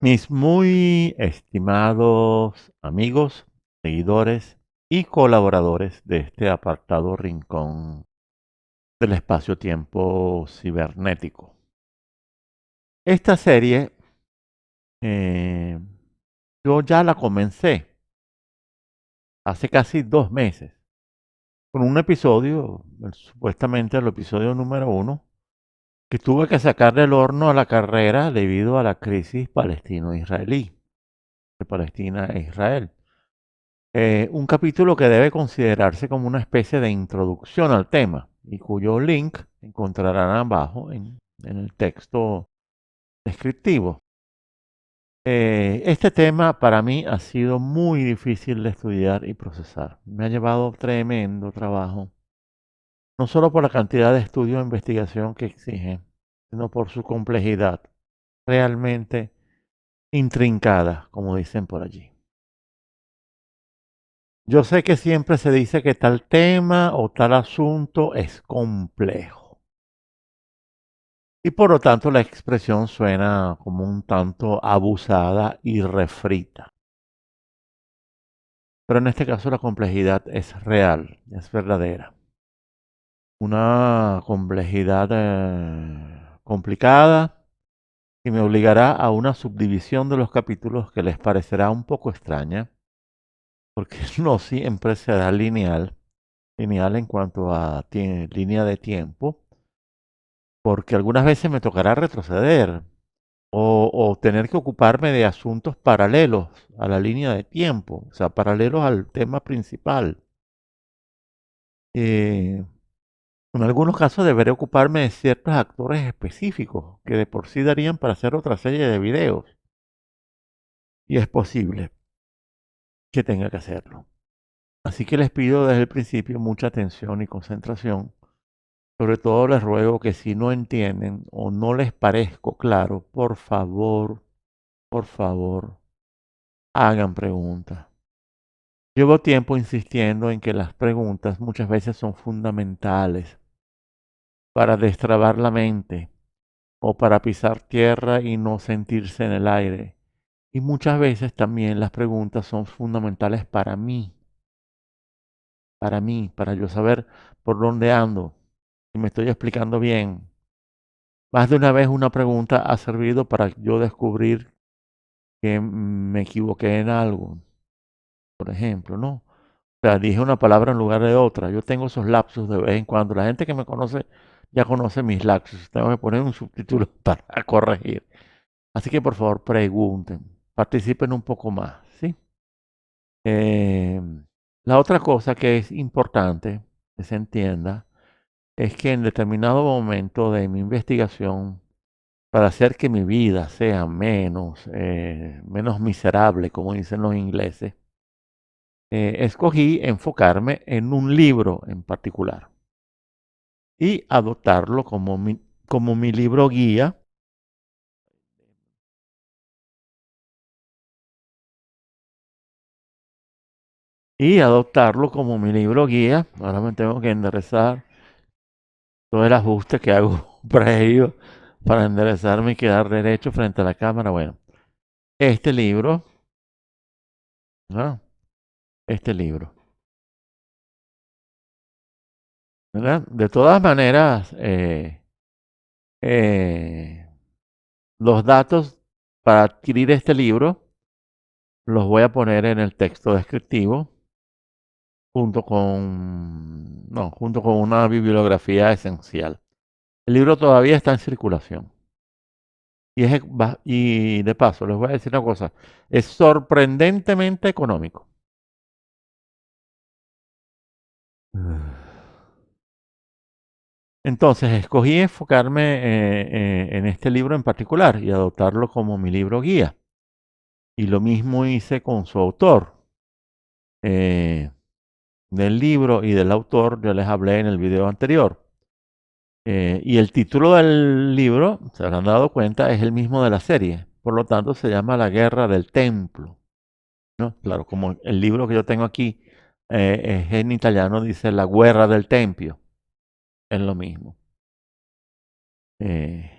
Mis muy estimados amigos, seguidores y colaboradores de este apartado rincón del espacio-tiempo cibernético. Esta serie eh, yo ya la comencé hace casi 2 meses con un episodio, supuestamente el episodio número 1, que tuve que sacar del horno a la carrera debido a la crisis palestino-israelí, de Palestina e Israel. Un capítulo que debe considerarse como una especie de introducción al tema y cuyo link encontrarán abajo en el texto descriptivo. Este tema para mí ha sido muy difícil de estudiar y procesar. Me ha llevado tremendo trabajo, no solo por la cantidad de estudio e investigación que exige, sino por su complejidad realmente intrincada, como dicen por allí. Yo sé que siempre se dice que tal tema o tal asunto es complejo y por lo tanto la expresión suena como un tanto abusada y refrita. Pero en este caso la complejidad es real, es verdadera. Una complejidad complicada que me obligará a una subdivisión de los capítulos que les parecerá un poco extraña, porque no siempre será lineal en cuanto a línea de tiempo, porque algunas veces me tocará retroceder o tener que ocuparme de asuntos paralelos a la línea de tiempo, o sea, paralelos al tema principal. Eh, en algunos casos deberé ocuparme de ciertos actores específicos que de por sí darían para hacer otra serie de videos, y es posible que tenga que hacerlo. Así que les pido desde el principio mucha atención y concentración. Sobre todo les ruego que si no entienden o no les parezco claro, por favor, hagan preguntas. Llevo tiempo insistiendo en que las preguntas muchas veces son fundamentales para destrabar la mente o para pisar tierra y no sentirse en el aire. Y muchas veces también las preguntas son fundamentales para yo saber por dónde ando, si me estoy explicando bien. Más de una vez una pregunta ha servido para yo descubrir que me equivoqué en algo, por ejemplo, ¿no? O sea, dije una palabra en lugar de otra. Yo tengo esos lapsus de vez en cuando. La gente que me conoce ya conoce mis lapsus. Tengo que poner un subtítulo para corregir. Así que por favor pregunten, participen un poco más, ¿sí? Eh, la otra cosa que es importante que se entienda es que en determinado momento de mi investigación, para hacer que mi vida sea menos miserable, como dicen los ingleses, escogí enfocarme en un libro en particular y adoptarlo como mi libro guía. Y adoptarlo como mi libro guía. Ahora me tengo que enderezar todo el ajuste que hago previo para enderezarme y quedar derecho frente a la cámara. Bueno, este libro, ¿no? Este libro, ¿verdad? De todas maneras, eh, los datos para adquirir este libro los voy a poner en el texto descriptivo junto con una bibliografía esencial. El libro todavía está en circulación. Y de paso, les voy a decir una cosa, es sorprendentemente económico. Entonces, escogí enfocarme en este libro en particular y adoptarlo como mi libro guía. Y lo mismo hice con su autor. Eh, del libro y del autor yo les hablé en el video anterior. Y el título del libro, se habrán dado cuenta, es el mismo de la serie. Por lo tanto, se llama La Guerra del Templo, ¿no? Claro, como el libro que yo tengo aquí es en italiano, dice La Guerra del Tempio. Es lo mismo. Eh,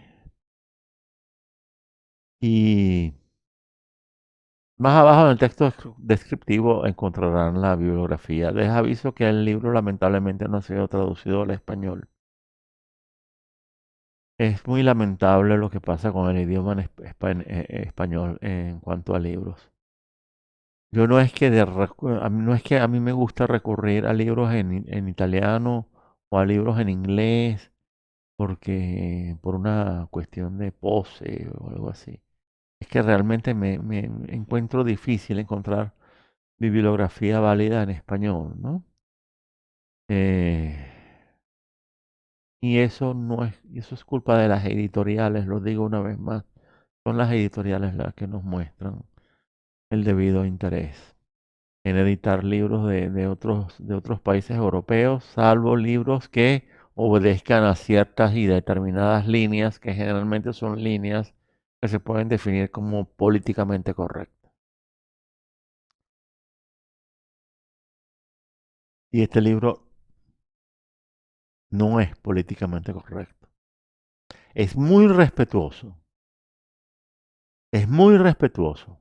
y Más abajo en el texto descriptivo encontrarán la bibliografía. Les aviso que el libro lamentablemente no ha sido traducido al español. Es muy lamentable lo que pasa con el idioma español en cuanto a libros. Yo no es que no es que a mí me gusta recurrir a libros en italiano o a libros en inglés porque por una cuestión de pose o algo así. Es que realmente me encuentro difícil encontrar bibliografía válida en español, ¿no? Eh, y eso no es, y eso es culpa de las editoriales, lo digo una vez más. Son las editoriales las que nos muestran el debido interés en editar libros de otros países europeos, salvo libros que obedezcan a ciertas y determinadas líneas, que generalmente son líneas que se pueden definir como políticamente correctas. Y este libro no es políticamente correcto. Es muy respetuoso. Es muy respetuoso.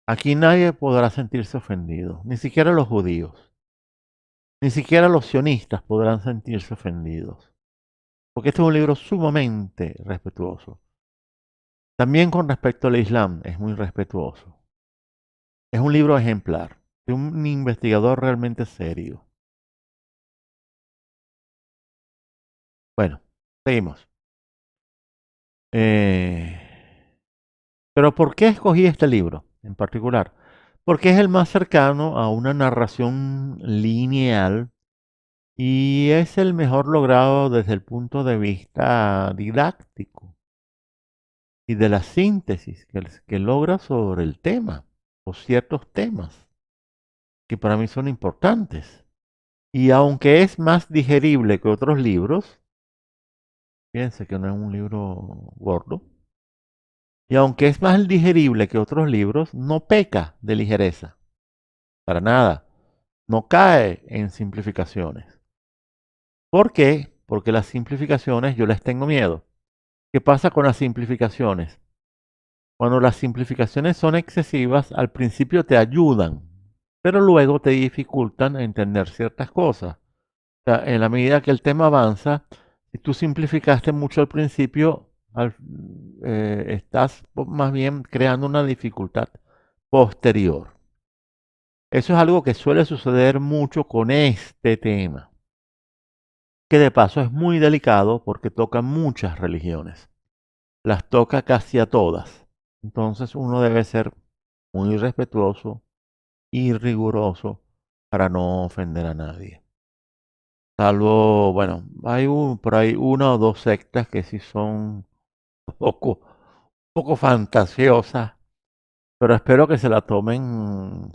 Aquí nadie podrá sentirse ofendido, ni siquiera los judíos, ni siquiera los sionistas podrán sentirse ofendidos, porque este es un libro sumamente respetuoso. También con respecto al Islam es muy respetuoso. Es un libro ejemplar, de un investigador realmente serio. Bueno, seguimos. Eh, pero ¿por qué escogí este libro en particular? Porque es el más cercano a una narración lineal y es el mejor logrado desde el punto de vista didáctico y de la síntesis que logra sobre el tema o ciertos temas que para mí son importantes. Y aunque es más digerible que otros libros, fíjense que no es un libro gordo, y aunque es más digerible que otros libros, no peca de ligereza, para nada, no cae en simplificaciones. ¿Por qué? Porque las simplificaciones yo les tengo miedo. ¿Qué pasa con las simplificaciones? Cuando las simplificaciones son excesivas, al principio te ayudan, pero luego te dificultan entender ciertas cosas. O sea, en la medida que el tema avanza, si tú simplificaste mucho al principio, estás más bien creando una dificultad posterior. Eso es algo que suele suceder mucho con este tema, que de paso es muy delicado porque toca muchas religiones. Las toca casi a todas. Entonces uno debe ser muy respetuoso y riguroso para no ofender a nadie. Salvo, bueno, hay por ahí una o dos sectas que sí son poco fantasiosas, pero espero que se lo tomen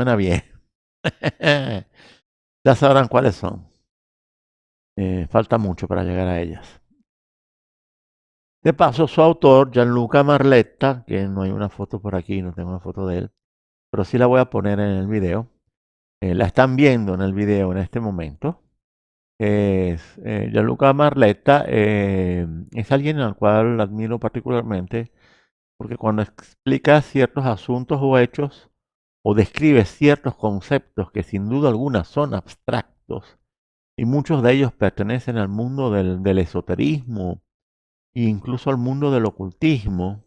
a bien. Ya sabrán cuáles son. Falta mucho para llegar a ellas. De paso, su autor, Gianluca Marletta, que no hay una foto por aquí, no tengo una foto de él, pero sí la voy a poner en el video. La están viendo en el video en este momento. Gianluca Marletta es alguien al cual admiro particularmente porque cuando explica ciertos asuntos o hechos o describe ciertos conceptos que sin duda alguna son abstractos y muchos de ellos pertenecen al mundo del esoterismo e incluso al mundo del ocultismo,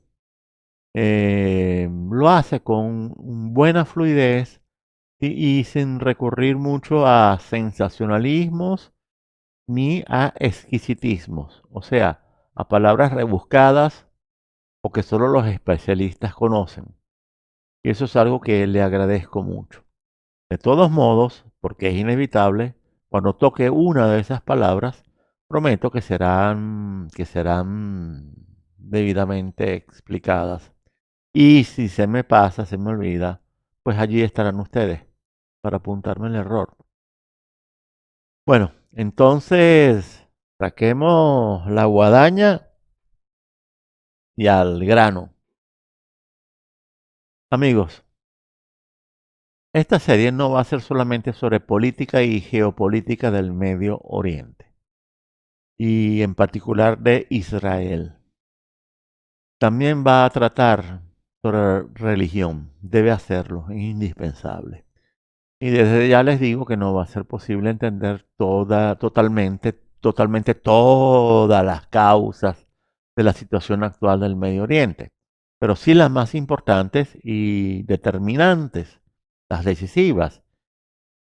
lo hace con buena fluidez y sin recurrir mucho a sensacionalismos ni a exquisitismos, o sea, a palabras rebuscadas o que solo los especialistas conocen. Y eso es algo que le agradezco mucho. De todos modos, porque es inevitable, cuando toque una de esas palabras, prometo que serán debidamente explicadas. Y si se me pasa, se me olvida, pues allí estarán ustedes para apuntarme el error. Bueno, entonces saquemos la guadaña y al grano. Amigos, esta serie no va a ser solamente sobre política y geopolítica del Medio Oriente, y en particular de Israel. También va a tratar sobre religión. Debe hacerlo, es indispensable. Y desde ya les digo que no va a ser posible entender totalmente todas las causas de la situación actual del Medio Oriente, pero sí las más importantes y determinantes, las decisivas,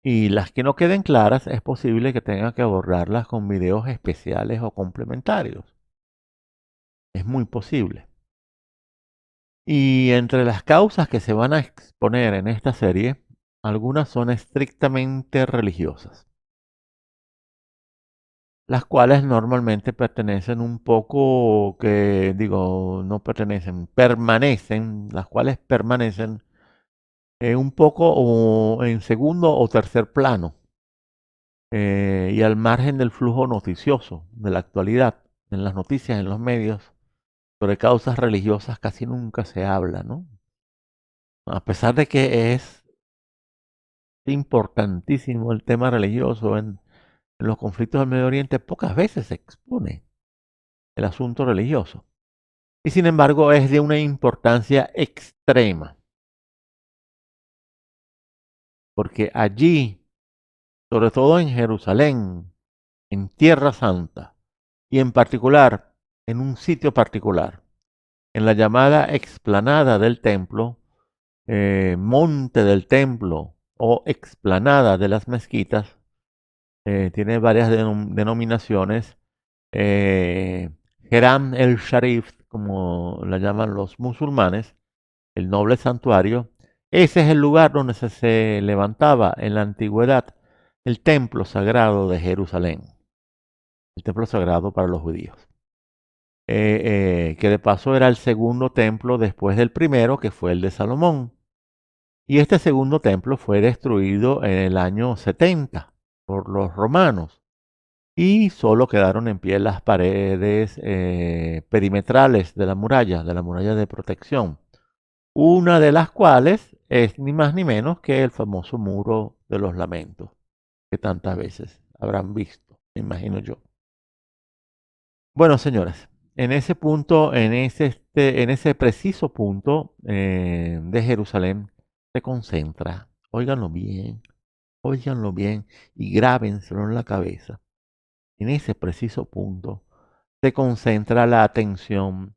y las que no queden claras es posible que tenga que abordarlas con videos especiales o complementarios. Es muy posible. Y entre las causas que se van a exponer en esta serie, algunas son estrictamente religiosas, las cuales normalmente pertenecen un poco, que digo, no pertenecen, permanecen, las cuales permanecen un poco o en segundo o tercer plano y al margen del flujo noticioso de la actualidad. En las noticias, en los medios, sobre causas religiosas casi nunca se habla, ¿no? A pesar de que es importantísimo el tema religioso en los conflictos del Medio Oriente, pocas veces se expone el asunto religioso. Y sin embargo es de una importancia extrema, porque allí, sobre todo en Jerusalén, en Tierra Santa, y en particular, en un sitio particular, en la llamada explanada del templo, monte del templo o explanada de las mezquitas, tiene varias denominaciones. Eh, Heram el Sharif, como la llaman los musulmanes, el noble santuario, ese es el lugar donde se levantaba en la antigüedad el templo sagrado de Jerusalén, el templo sagrado para los judíos, que de paso era el segundo templo después del primero, que fue el de Salomón. Y este segundo templo fue destruido en el año 70 por los romanos y solo quedaron en pie las paredes perimetrales de la muralla de protección, una de las cuales es ni más ni menos que el famoso muro de los lamentos, que tantas veces habrán visto, me imagino yo. Bueno, señores, en ese punto, en ese preciso punto de Jerusalén, se concentra, óiganlo bien y grábenselo en la cabeza. En ese preciso punto se concentra la atención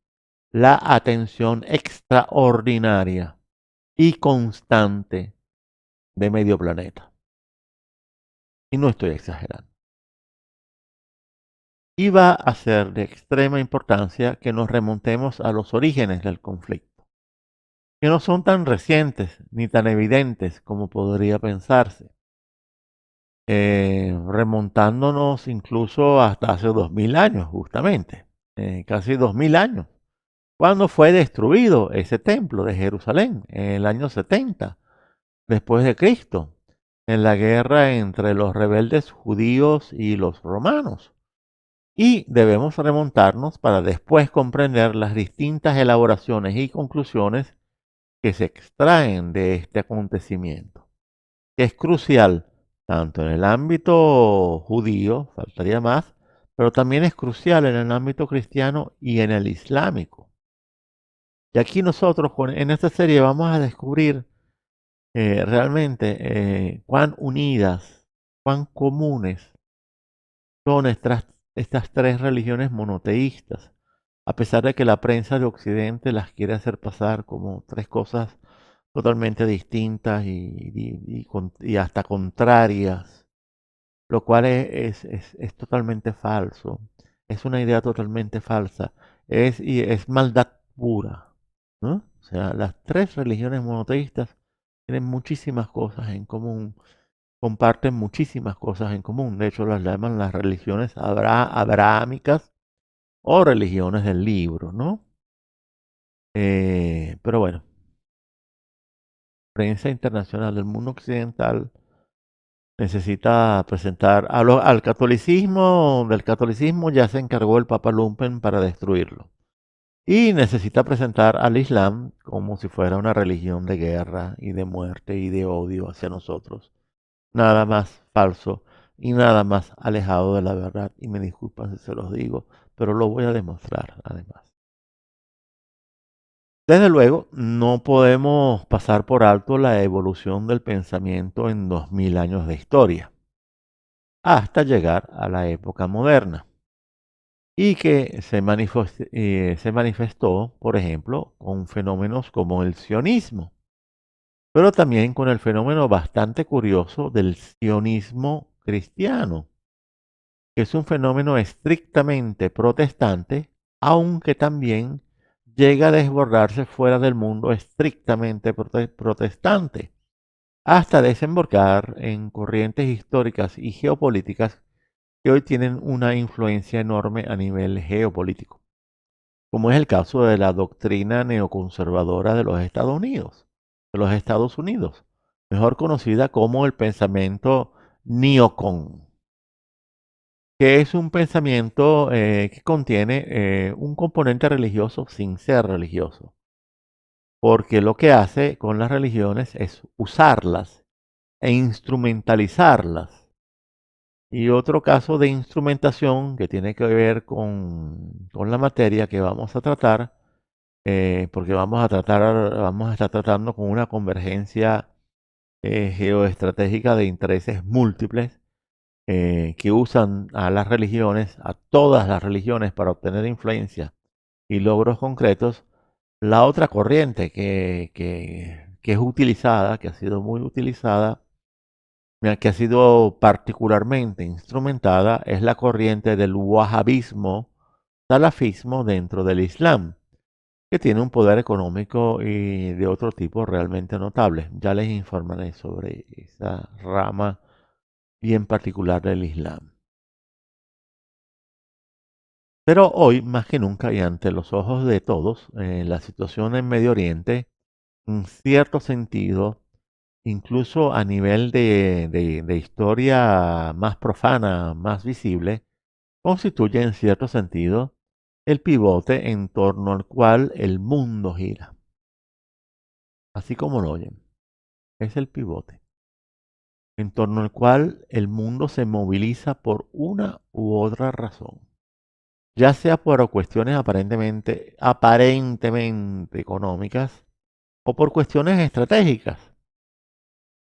extraordinaria y constante de medio planeta. Y no estoy exagerando. Y va a ser de extrema importancia que nos remontemos a los orígenes del conflicto, que no son tan recientes ni tan evidentes como podría pensarse, remontándonos incluso hasta hace 2000 años, justamente, casi 2000 años, cuando fue destruido ese templo de Jerusalén, en el año 70 después de Cristo, en la guerra entre los rebeldes judíos y los romanos. Y debemos remontarnos para después comprender las distintas elaboraciones y conclusiones que se extraen de este acontecimiento, que es crucial tanto en el ámbito judío, faltaría más, pero también es crucial en el ámbito cristiano y en el islámico. Y aquí nosotros en esta serie vamos a descubrir realmente cuán unidas, cuán comunes son estas tres religiones monoteístas, a pesar de que la prensa de Occidente las quiere hacer pasar como tres cosas totalmente distintas y hasta contrarias, lo cual es totalmente falso, es una idea totalmente falsa, es maldad pura, ¿no? O sea, las tres religiones monoteístas tienen muchísimas cosas en común, comparten muchísimas cosas en común. De hecho, las llaman las religiones abrahámicas o religiones del libro, ¿no? Pero bueno, la prensa internacional del mundo occidental necesita presentar al catolicismo, del catolicismo ya se encargó el Papa Lumpen para destruirlo. Y necesita presentar al Islam como si fuera una religión de guerra y de muerte y de odio hacia nosotros. Nada más falso y nada más alejado de la verdad. Y me disculpan si se los digo, pero lo voy a demostrar además. Desde luego, no podemos pasar por alto la evolución del pensamiento en 2000 años de historia, hasta llegar a la época moderna, y que se manifestó, por ejemplo, con fenómenos como el sionismo, pero también con el fenómeno bastante curioso del sionismo cristiano, que es un fenómeno estrictamente protestante, aunque también llega a desbordarse fuera del mundo estrictamente protestante, hasta desembocar en corrientes históricas y geopolíticas que hoy tienen una influencia enorme a nivel geopolítico, como es el caso de la doctrina neoconservadora de los Estados Unidos, mejor conocida como el pensamiento neocon, que es un pensamiento que contiene un componente religioso sin ser religioso, porque lo que hace con las religiones es usarlas e instrumentalizarlas. Y otro caso de instrumentación que tiene que ver con la materia que vamos a tratar, porque vamos a estar tratando con una convergencia geoestratégica de intereses múltiples que usan a las religiones, a todas las religiones para obtener influencia y logros concretos. La otra corriente que es utilizada, que ha sido muy utilizada, que ha sido particularmente instrumentada, es la corriente del wahhabismo, salafismo dentro del Islam, que tiene un poder económico y de otro tipo realmente notable. Ya les informaré sobre esa rama bien particular del Islam. Pero hoy, más que nunca y ante los ojos de todos, la situación en Medio Oriente, en cierto sentido, incluso a nivel de historia más profana, más visible, constituye en cierto sentido el pivote en torno al cual el mundo gira. Así como lo oyen, es el pivote en torno al cual el mundo se moviliza por una u otra razón, ya sea por cuestiones aparentemente económicas o por cuestiones estratégicas,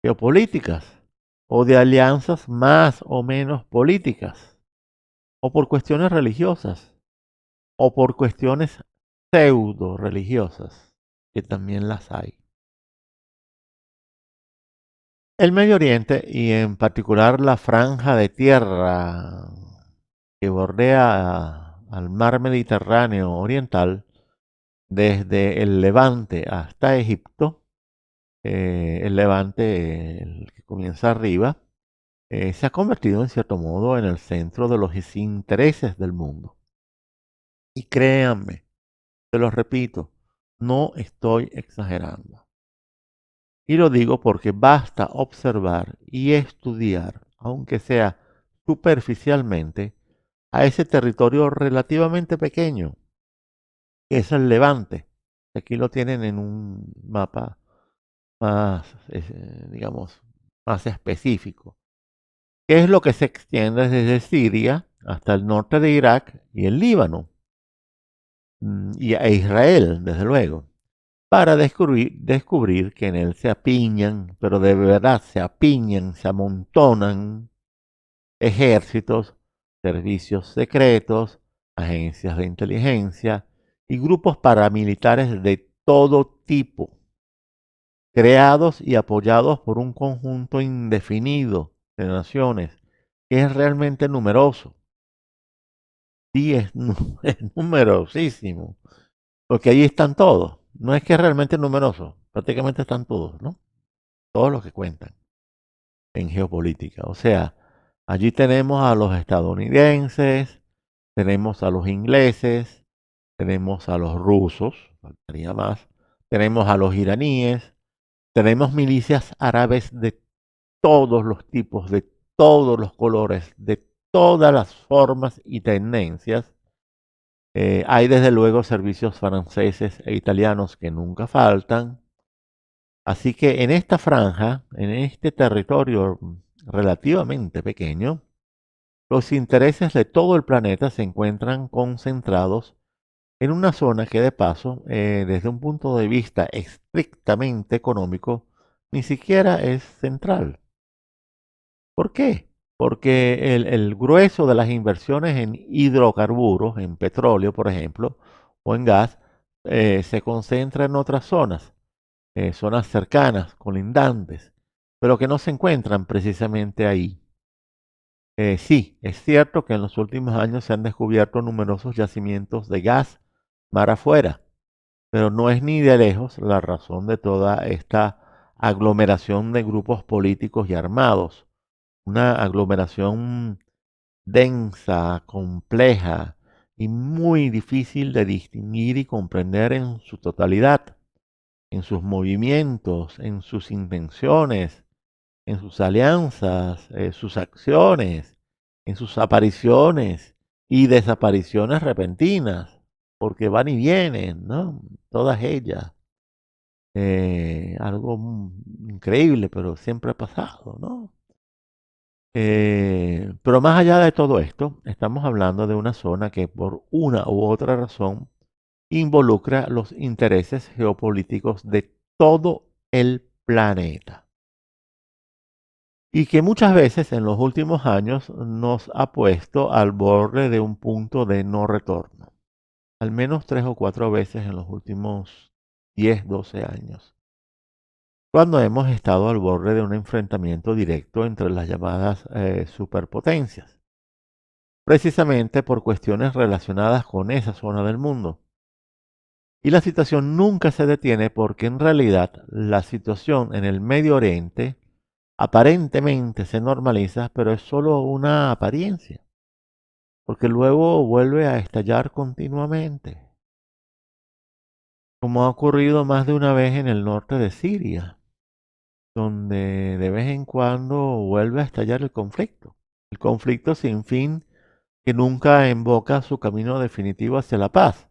geopolíticas o de alianzas más o menos políticas o por cuestiones religiosas o por cuestiones pseudo religiosas, que también las hay. El Medio Oriente y en particular la franja de tierra que bordea al mar Mediterráneo oriental, desde el Levante hasta Egipto, el Levante, el que comienza arriba, se ha convertido en cierto modo en el centro de los intereses del mundo. Y créanme, te lo repito, no estoy exagerando. Y lo digo porque basta observar y estudiar, aunque sea superficialmente, a ese territorio relativamente pequeño, que es el Levante. Aquí lo tienen en un mapa más, digamos, más específico, que es lo que se extiende desde Siria hasta el norte de Irak y el Líbano, e Israel, desde luego, para descubrir que en él se apiñan, pero de verdad se apiñan, se amontonan ejércitos, servicios secretos, agencias de inteligencia y grupos paramilitares de todo tipo, creados y apoyados por un conjunto indefinido de naciones que es realmente numeroso. Sí, es numerosísimo, porque ahí están todos. No es que es realmente numeroso, prácticamente están todos, ¿no? Todos los que cuentan en geopolítica. O sea, allí tenemos a los estadounidenses, tenemos a los ingleses, tenemos a los rusos, faltaría más, tenemos a los iraníes, tenemos milicias árabes de todos los tipos, de todos los colores, de todas las formas y tendencias. Hay desde luego servicios franceses e italianos que nunca faltan. Así que en esta franja, en este territorio relativamente pequeño, los intereses de todo el planeta se encuentran concentrados en una zona que de paso, desde un punto de vista estrictamente económico, ni siquiera es central. ¿Por qué? Porque el grueso de las inversiones en hidrocarburos, en petróleo, por ejemplo, o en gas, se concentra en otras zonas, zonas cercanas, colindantes, pero que no se encuentran precisamente ahí. Sí, es cierto que en los últimos años se han descubierto numerosos yacimientos de gas mar afuera, pero no es ni de lejos la razón de toda esta aglomeración de grupos políticos y armados. Una aglomeración densa, compleja y muy difícil de distinguir y comprender en su totalidad, en sus movimientos, en sus intenciones, en sus alianzas, sus acciones, en sus apariciones y desapariciones repentinas, porque van y vienen, ¿no? Todas ellas. Algo increíble, pero siempre ha pasado, ¿no? Pero más allá de todo esto, estamos hablando de una zona que por una u otra razón involucra los intereses geopolíticos de todo el planeta y que muchas veces en los últimos años nos ha puesto al borde de un punto de no retorno, al menos 3 o 4 veces en los últimos 10, 12 años, cuando hemos estado al borde de un enfrentamiento directo entre las llamadas superpotencias, precisamente por cuestiones relacionadas con esa zona del mundo. Y la situación nunca se detiene porque en realidad la situación en el Medio Oriente aparentemente se normaliza, pero es solo una apariencia, porque luego vuelve a estallar continuamente, como ha ocurrido más de una vez en el norte de Siria, donde de vez en cuando vuelve a estallar el conflicto sin fin que nunca emboca su camino definitivo hacia la paz,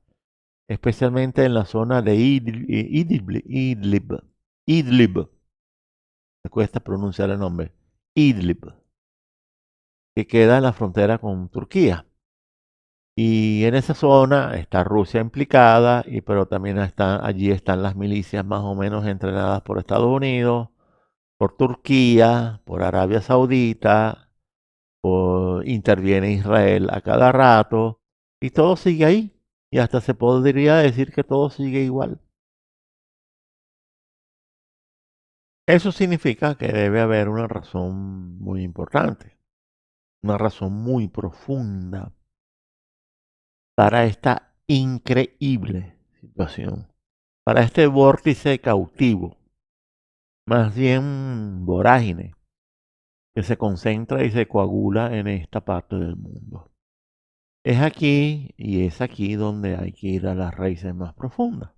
especialmente en la zona de Idlib, me cuesta pronunciar el nombre, Idlib, que queda en la frontera con Turquía. Y en esa zona está Rusia implicada, pero también allí están las milicias más o menos entrenadas por Estados Unidos, por Turquía, por Arabia Saudita, interviene Israel a cada rato, y todo sigue ahí. Y hasta se podría decir que todo sigue igual. Eso significa que debe haber una razón muy importante, una razón muy profunda para esta increíble situación, para este vórtice cautivo, más bien vorágine, que se concentra y se coagula en esta parte del mundo. Es aquí y es aquí donde hay que ir a las raíces más profundas,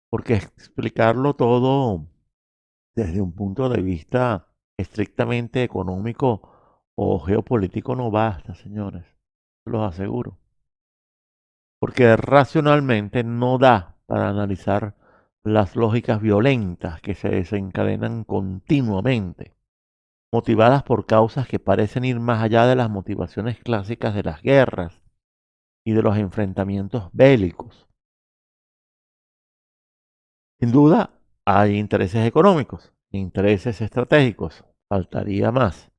porque explicarlo todo desde un punto de vista estrictamente económico o geopolítico no basta, señores, los aseguro, porque racionalmente no da para analizar las lógicas violentas que se desencadenan continuamente, motivadas por causas que parecen ir más allá de las motivaciones clásicas de las guerras y de los enfrentamientos bélicos. Sin duda, hay intereses económicos, intereses estratégicos, faltaría más.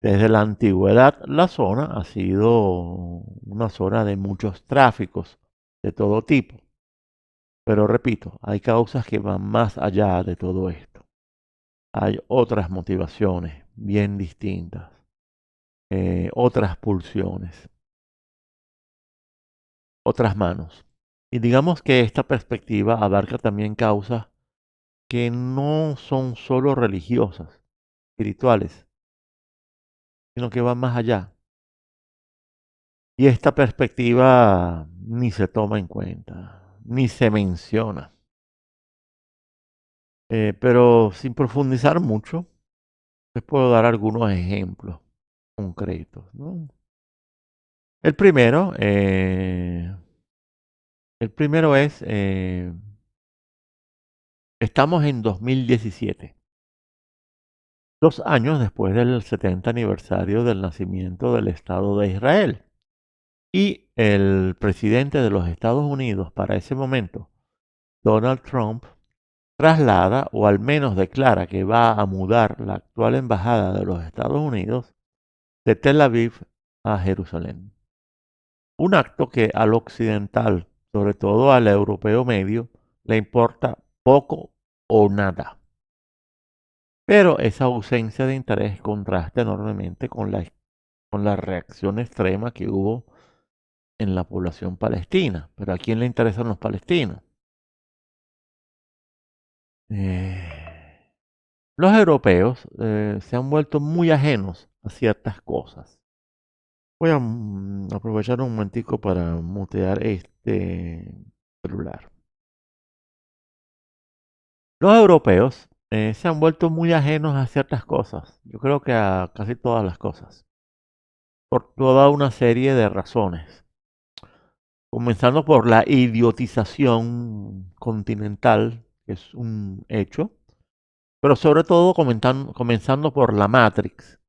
Desde la antigüedad, la zona ha sido una zona de muchos tráficos de todo tipo. Pero repito, hay causas que van más allá de todo esto. Hay otras motivaciones bien distintas, otras pulsiones, otras manos. Y digamos que esta perspectiva abarca también causas que no son solo religiosas, espirituales, sino que van más allá. Y esta perspectiva ni se toma en cuenta, ni se menciona. Pero sin profundizar mucho, les puedo dar algunos ejemplos concretos, ¿no? El primero, es, estamos en 2017, 2 años después del 70 aniversario del nacimiento del Estado de Israel. Y el presidente de los Estados Unidos para ese momento, Donald Trump, traslada o al menos declara que va a mudar la actual embajada de los Estados Unidos de Tel Aviv a Jerusalén. Un acto que al occidental, sobre todo al europeo medio, le importa poco o nada. Pero esa ausencia de interés contrasta enormemente con la reacción extrema que hubo en la población palestina. Pero ¿a quién le interesan los palestinos? Eh, los europeos se han vuelto muy ajenos a ciertas cosas. Voy a aprovechar un momentico para mutear este celular. Los europeos se han vuelto muy ajenos a ciertas cosas. Yo creo que a casi todas las cosas. Por toda una serie de razones. Comenzando por la idiotización continental, que es un hecho. Pero sobre todo comenzando por la Matrix,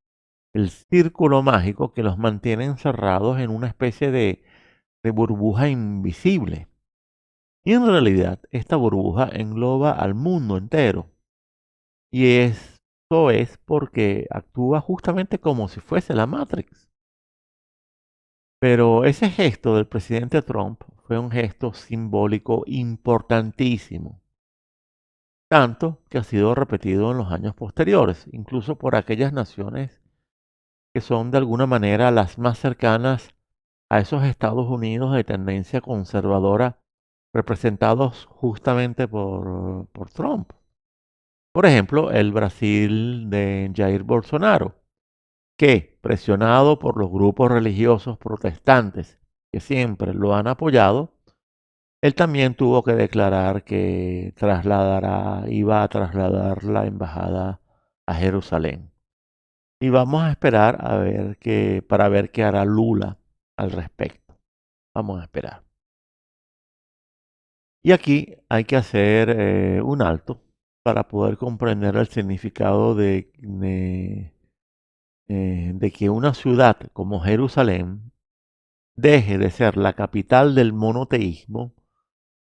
el círculo mágico que los mantiene encerrados en una especie de burbuja invisible. Y en realidad esta burbuja engloba al mundo entero. Y esto es porque actúa justamente como si fuese la Matrix. Pero ese gesto del presidente Trump fue un gesto simbólico importantísimo, tanto que ha sido repetido en los años posteriores, incluso por aquellas naciones que son de alguna manera las más cercanas a esos Estados Unidos de tendencia conservadora representados justamente por Trump. Por ejemplo, el Brasil de Jair Bolsonaro, que, presionado por los grupos religiosos protestantes que siempre lo han apoyado, él también tuvo que declarar que iba a trasladar la embajada a Jerusalén. Y vamos a esperar para ver qué hará Lula al respecto. Vamos a esperar. Y aquí hay que hacer un alto para poder comprender el significado de que una ciudad como Jerusalén deje de ser la capital del monoteísmo,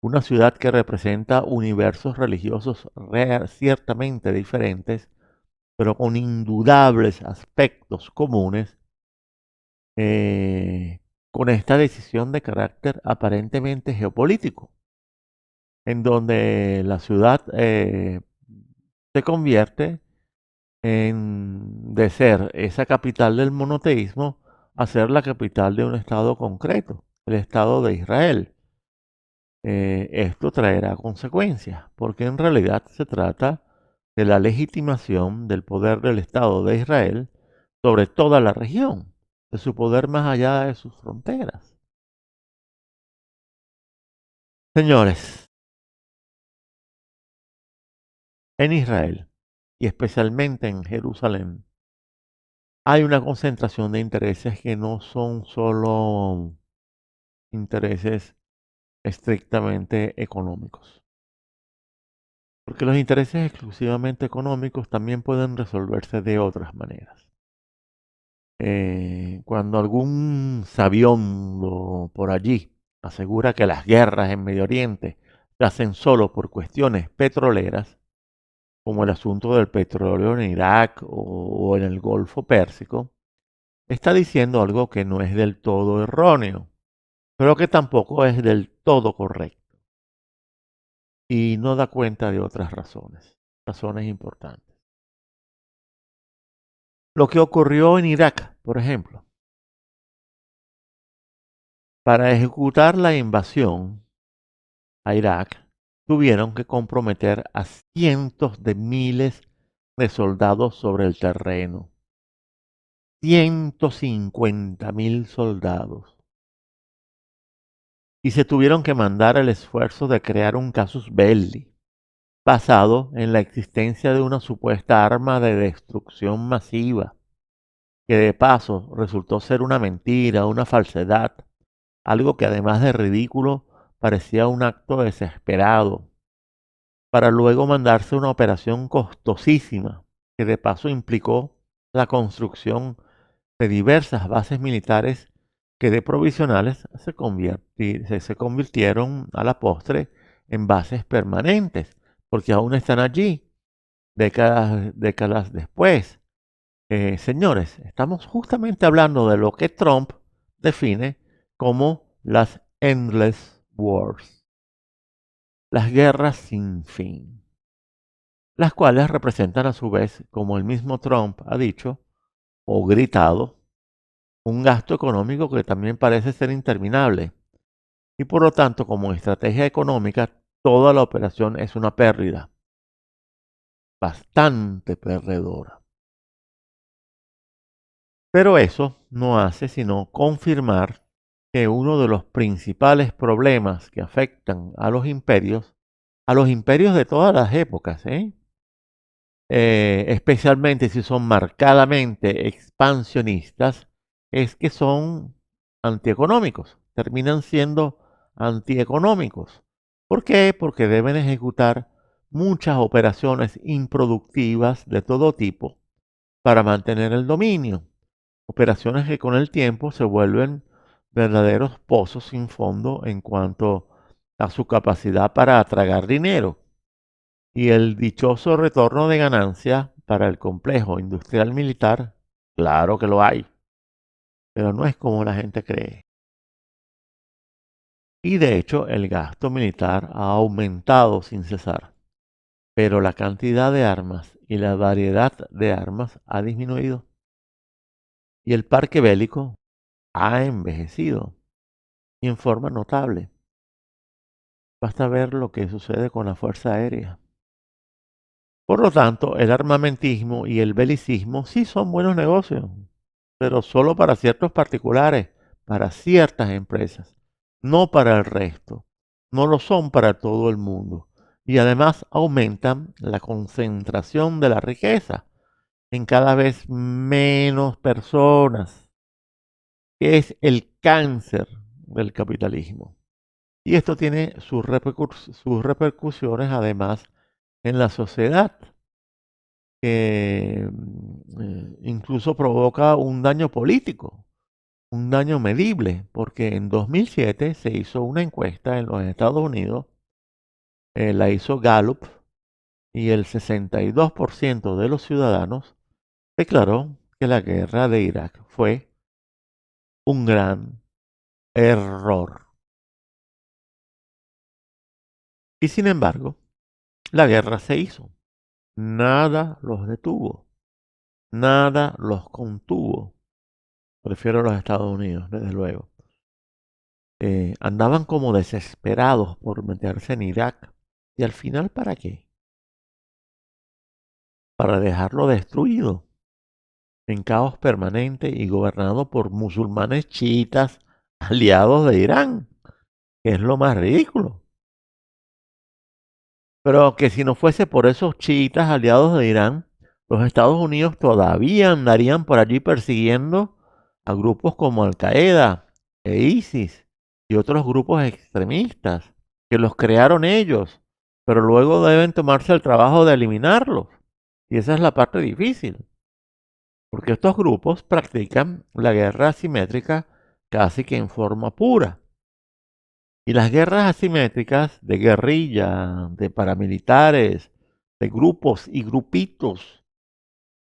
una ciudad que representa universos religiosos ciertamente diferentes, pero con indudables aspectos comunes, eh, con esta decisión de carácter aparentemente geopolítico, en donde la ciudad se convierte de ser esa capital del monoteísmo a ser la capital de un estado concreto, el Estado de Israel. Esto traerá consecuencias, porque en realidad se trata de la legitimación del poder del Estado de Israel sobre toda la región, de su poder más allá de sus fronteras. Señores, en Israel, y especialmente en Jerusalén, hay una concentración de intereses que no son solo intereses estrictamente económicos. Porque los intereses exclusivamente económicos también pueden resolverse de otras maneras. Cuando algún sabiondo por allí asegura que las guerras en Medio Oriente se hacen solo por cuestiones petroleras, como el asunto del petróleo en Irak o en el Golfo Pérsico, está diciendo algo que no es del todo erróneo, pero que tampoco es del todo correcto y no da cuenta de otras razones importantes. Lo que ocurrió en Irak, por ejemplo, para ejecutar la invasión a Irak, tuvieron que comprometer a cientos de miles de soldados sobre el terreno. 150.000 soldados. Y se tuvieron que mandar el esfuerzo de crear un casus belli, basado en la existencia de una supuesta arma de destrucción masiva, que de paso resultó ser una mentira, una falsedad, algo que además de ridículo parecía un acto desesperado, para luego mandarse una operación costosísima, que de paso implicó la construcción de diversas bases militares que de provisionales se convirtieron a la postre en bases permanentes, porque aún están allí décadas después. Señores, estamos justamente hablando de lo que Trump define como las endless wars, las guerras sin fin, las cuales representan a su vez, como el mismo Trump ha dicho o gritado, un gasto económico que también parece ser interminable. Y por lo tanto, como estrategia económica, toda la operación es una pérdida, bastante perdedora. Pero eso no hace sino confirmar que uno de los principales problemas que afectan a los imperios de todas las épocas, especialmente si son marcadamente expansionistas, es que son antieconómicos, terminan siendo antieconómicos. ¿Por qué? Porque deben ejecutar muchas operaciones improductivas de todo tipo para mantener el dominio. Operaciones que con el tiempo se vuelven verdaderos pozos sin fondo en cuanto a su capacidad para atragar dinero y el dichoso retorno de ganancia para el complejo industrial militar. Claro que lo hay, pero no es como la gente cree. Y de hecho el gasto militar ha aumentado sin cesar, pero la cantidad de armas y la variedad de armas ha disminuido y el parque bélico ha envejecido y en forma notable. Basta ver lo que sucede con la Fuerza Aérea. Por lo tanto, el armamentismo y el belicismo sí son buenos negocios, pero solo para ciertos particulares, para ciertas empresas, no para el resto. No lo son para todo el mundo. Y además aumentan la concentración de la riqueza en cada vez menos personas, que es el cáncer del capitalismo. Y esto tiene sus repercusiones además en la sociedad, que incluso provoca un daño político, un daño medible, porque en 2007 se hizo una encuesta en los Estados Unidos, la hizo Gallup, y el 62% de los ciudadanos declaró que la guerra de Irak fue un gran error. Y sin embargo, la guerra se hizo. Nada los detuvo, nada los contuvo. Prefiero los Estados Unidos, desde luego. Andaban como desesperados por meterse en Irak. ¿Y al final para qué? Para dejarlo destruido, en caos permanente y gobernado por musulmanes chiitas aliados de Irán, que es lo más ridículo. Pero que si no fuese por esos chiitas aliados de Irán, los Estados Unidos todavía andarían por allí persiguiendo a grupos como Al-Qaeda e ISIS y otros grupos extremistas que los crearon ellos, pero luego deben tomarse el trabajo de eliminarlos. Y esa es la parte difícil, porque estos grupos practican la guerra asimétrica casi que en forma pura. Y las guerras asimétricas de guerrilla, de paramilitares, de grupos y grupitos,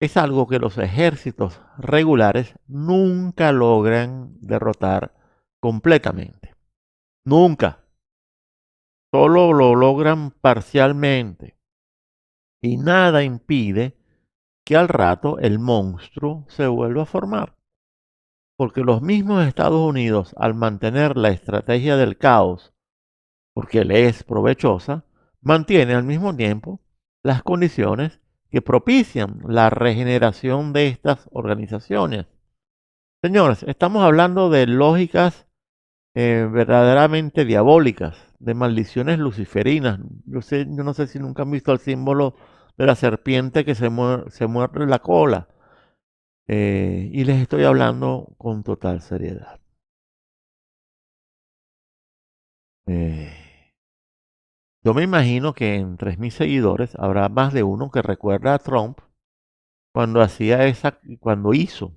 es algo que los ejércitos regulares nunca logran derrotar completamente. Nunca. Solo lo logran parcialmente. Y nada impide que al rato el monstruo se vuelva a formar. Porque los mismos Estados Unidos, al mantener la estrategia del caos, porque le es provechosa, mantiene al mismo tiempo las condiciones que propician la regeneración de estas organizaciones. Señores, estamos hablando de lógicas verdaderamente diabólicas, de maldiciones luciferinas. Yo no sé si nunca han visto el símbolo de la serpiente que se muerde la cola. Y les estoy hablando con total seriedad. Eh, yo me imagino que entre mis seguidores habrá más de uno que recuerda a Trump cuando hizo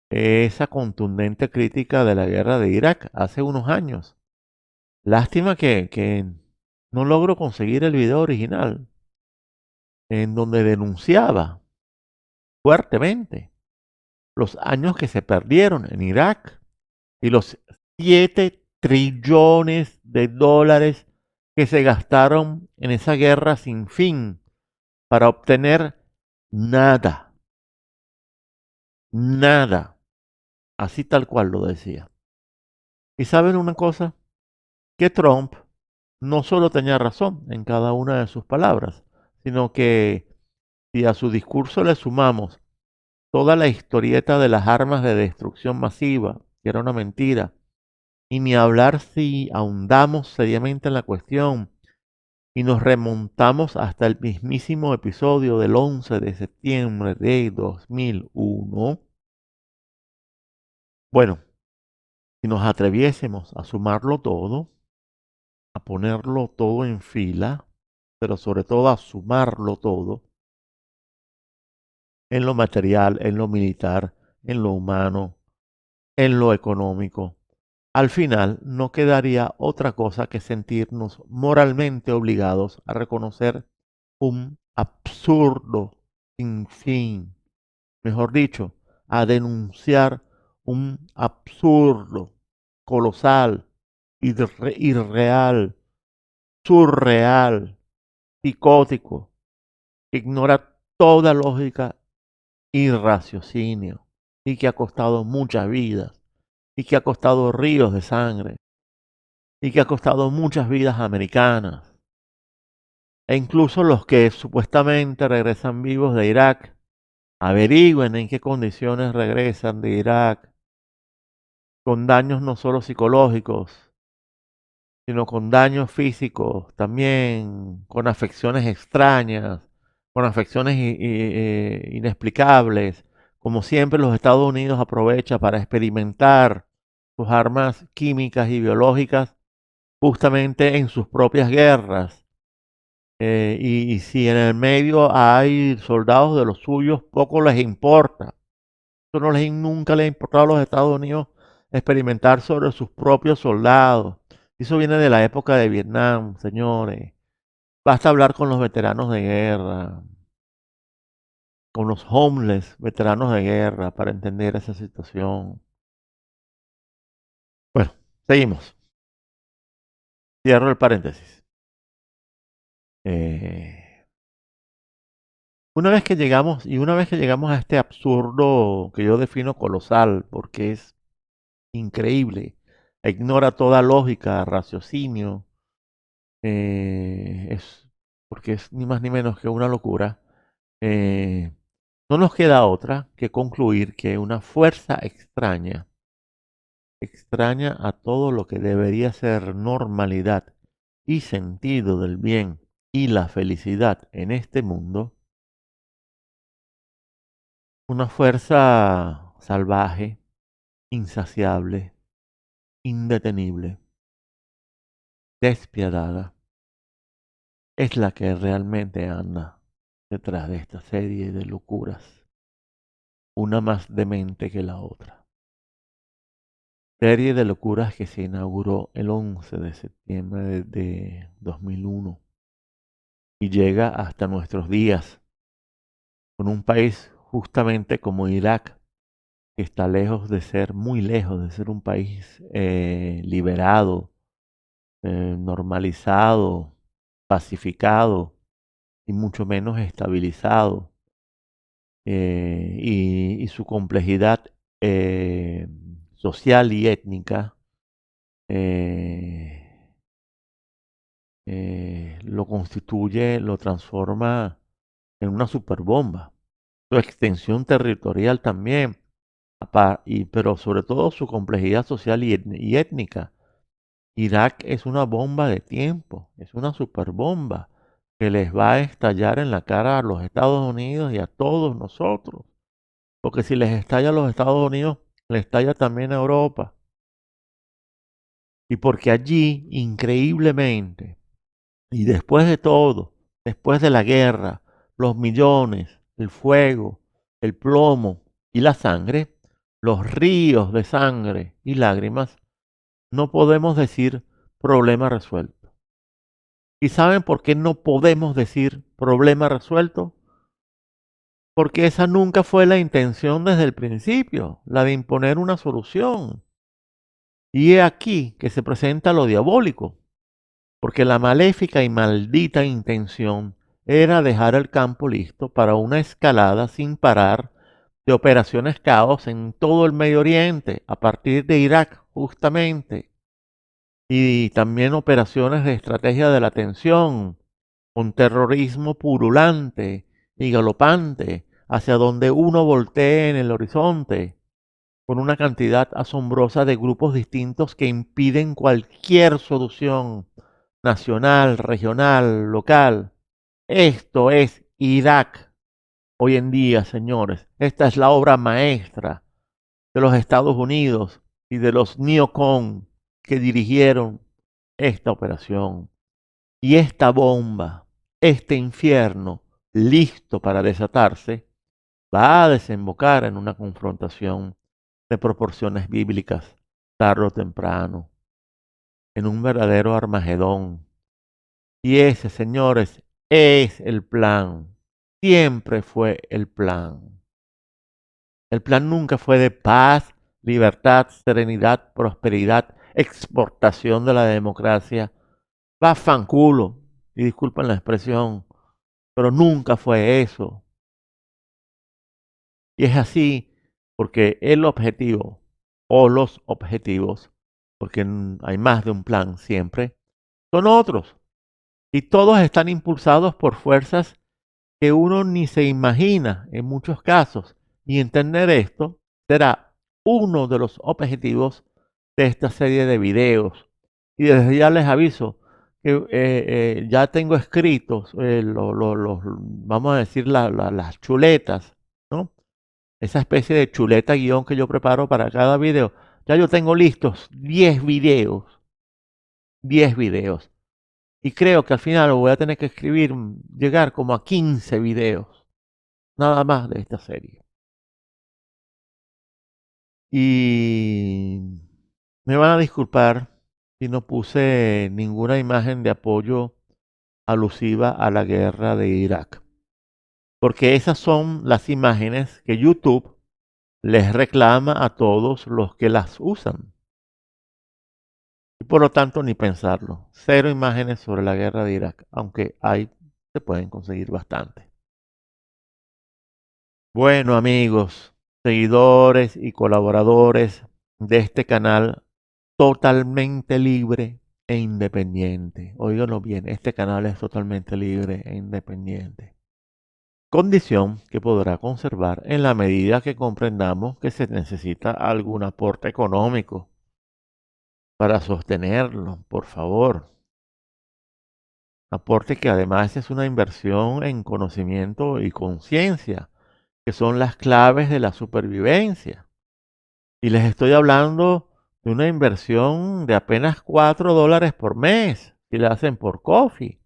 esa contundente crítica de la guerra de Irak hace unos años. Lástima que no logro conseguir el video original en donde denunciaba fuertemente los años que se perdieron en Irak y los 7 trillones de dólares que se gastaron en esa guerra sin fin para obtener nada, nada, así tal cual lo decía. Y saben una cosa, que Trump no solo tenía razón en cada una de sus palabras, sino que si a su discurso le sumamos toda la historieta de las armas de destrucción masiva, que era una mentira, y ni hablar si ahondamos seriamente en la cuestión y nos remontamos hasta el mismísimo episodio del 11 de septiembre de 2001, bueno, si nos atreviésemos a sumarlo todo, a ponerlo todo en fila, pero sobre todo a sumarlo todo, en lo material, en lo militar, en lo humano, en lo económico, al final no quedaría otra cosa que sentirnos moralmente obligados a reconocer un absurdo sin fin, mejor dicho, a denunciar un absurdo colosal, irreal, surreal, psicótico, que ignora toda lógica y raciocinio, y que ha costado muchas vidas, y que ha costado ríos de sangre, y que ha costado muchas vidas americanas. E incluso los que supuestamente regresan vivos de Irak, averigüen en qué condiciones regresan de Irak, con daños no solo psicológicos, sino con daños físicos, también con afecciones extrañas, con afecciones inexplicables. Como siempre, los Estados Unidos aprovecha para experimentar sus armas químicas y biológicas justamente en sus propias guerras. Y si en el medio hay soldados de los suyos, poco les importa. Eso no nunca les ha importado a los Estados Unidos experimentar sobre sus propios soldados. Eso viene de la época de Vietnam, señores. Basta hablar con los veteranos de guerra, con los homeless veteranos de guerra para entender esa situación. Bueno, seguimos. Cierro el paréntesis. Eh, una vez que llegamos a este absurdo que yo defino colosal, porque es increíble, ignora toda lógica, raciocinio, es porque es ni más ni menos que una locura. eh, no nos queda otra que concluir que una fuerza extraña, extraña a todo lo que debería ser normalidad y sentido del bien y la felicidad en este mundo, una fuerza salvaje, insaciable, indetenible, despiadada, es la que realmente anda detrás de esta serie de locuras, una más demente que la otra. Serie de locuras que se inauguró el 11 de septiembre de 2001 y llega hasta nuestros días, con un país justamente como Irak, que está lejos de ser, muy lejos de ser un país liberado, normalizado, pacificado y mucho menos estabilizado. Y su complejidad social y étnica eh, lo constituye, lo transforma en una superbomba. Su extensión territorial también, pero sobre todo su complejidad social y étnica. Irak es una bomba de tiempo, es una superbomba que les va a estallar en la cara a los Estados Unidos y a todos nosotros. Porque si les estalla a los Estados Unidos, les estalla también a Europa. Y porque allí, increíblemente, y después de todo, después de la guerra, los millones, el fuego, el plomo y la sangre, los ríos de sangre y lágrimas, no podemos decir problema resuelto. ¿Y saben por qué no podemos decir problema resuelto? Porque esa nunca fue la intención desde el principio, la de imponer una solución. Y he aquí que se presenta lo diabólico, porque la maléfica y maldita intención era dejar el campo listo para una escalada sin parar de operaciones caos en todo el Medio Oriente, a partir de Irak justamente, y también operaciones de estrategia de la tensión, un terrorismo purulante y galopante hacia donde uno voltee en el horizonte, con una cantidad asombrosa de grupos distintos que impiden cualquier solución nacional, regional, local. Esto es Irak hoy en día, señores. Esta es la obra maestra de los Estados Unidos y de los neocon que dirigieron esta operación. Y esta bomba, este infierno, listo para desatarse, va a desembocar en una confrontación de proporciones bíblicas, tarde o temprano, en un verdadero Armagedón. Y ese, señores, es el plan. Siempre fue el plan. El plan nunca fue de paz, libertad, serenidad, prosperidad, exportación de la democracia. Va fanculo, y disculpen la expresión, pero nunca fue eso. Y es así porque el objetivo o los objetivos, porque hay más de un plan siempre, son otros. Y todos están impulsados por fuerzas que uno ni se imagina en muchos casos. Y entender esto será uno de los objetivos de esta serie de videos. Y desde ya les aviso que ya tengo escritos vamos a decir, las chuletas, ¿no? Esa especie de chuleta guión que yo preparo para cada video. Ya yo tengo listos 10 videos, 10 videos. Y creo que al final voy a tener que escribir, llegar como a 15 videos, nada más de esta serie. Y me van a disculpar si no puse ninguna imagen de apoyo alusiva a la guerra de Irak, porque esas son las imágenes que YouTube les reclama a todos los que las usan. Y por lo tanto, ni pensarlo. Cero imágenes sobre la guerra de Irak, aunque hay, se pueden conseguir bastante. Bueno, amigos, seguidores y colaboradores de este canal totalmente libre e independiente. Óiganlo bien, este canal es totalmente libre e independiente. Condición que podrá conservar en la medida que comprendamos que se necesita algún aporte económico para sostenerlo, por favor. Aporte que además es una inversión en conocimiento y conciencia, que son las claves de la supervivencia. Y les estoy hablando de una inversión de apenas $4 por mes, si la hacen por Coffee,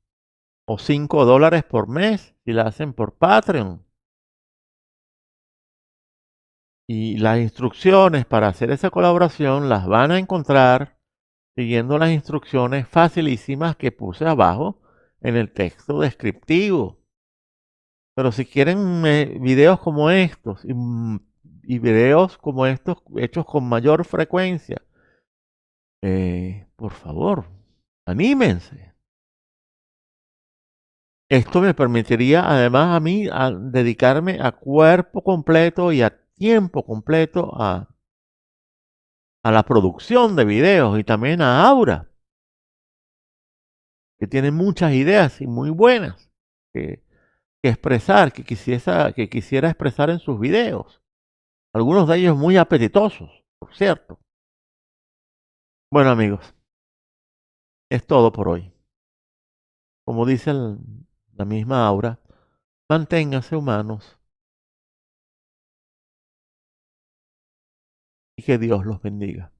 o $5 por mes, si la hacen por Patreon. Y las instrucciones para hacer esa colaboración las van a encontrar siguiendo las instrucciones facilísimas que puse abajo en el texto descriptivo. Pero si quieren videos como estos y videos como estos hechos con mayor frecuencia, por favor, anímense. Esto me permitiría además a mí dedicarme a cuerpo completo y a tiempo completo a la producción de videos y también a Aura, que tiene muchas ideas y muy buenas que, que expresar, que quisiera expresar en sus videos. Algunos de ellos muy apetitosos, por cierto. Bueno, amigos, es todo por hoy. Como dice la misma Aura, manténganse humanos y que Dios los bendiga.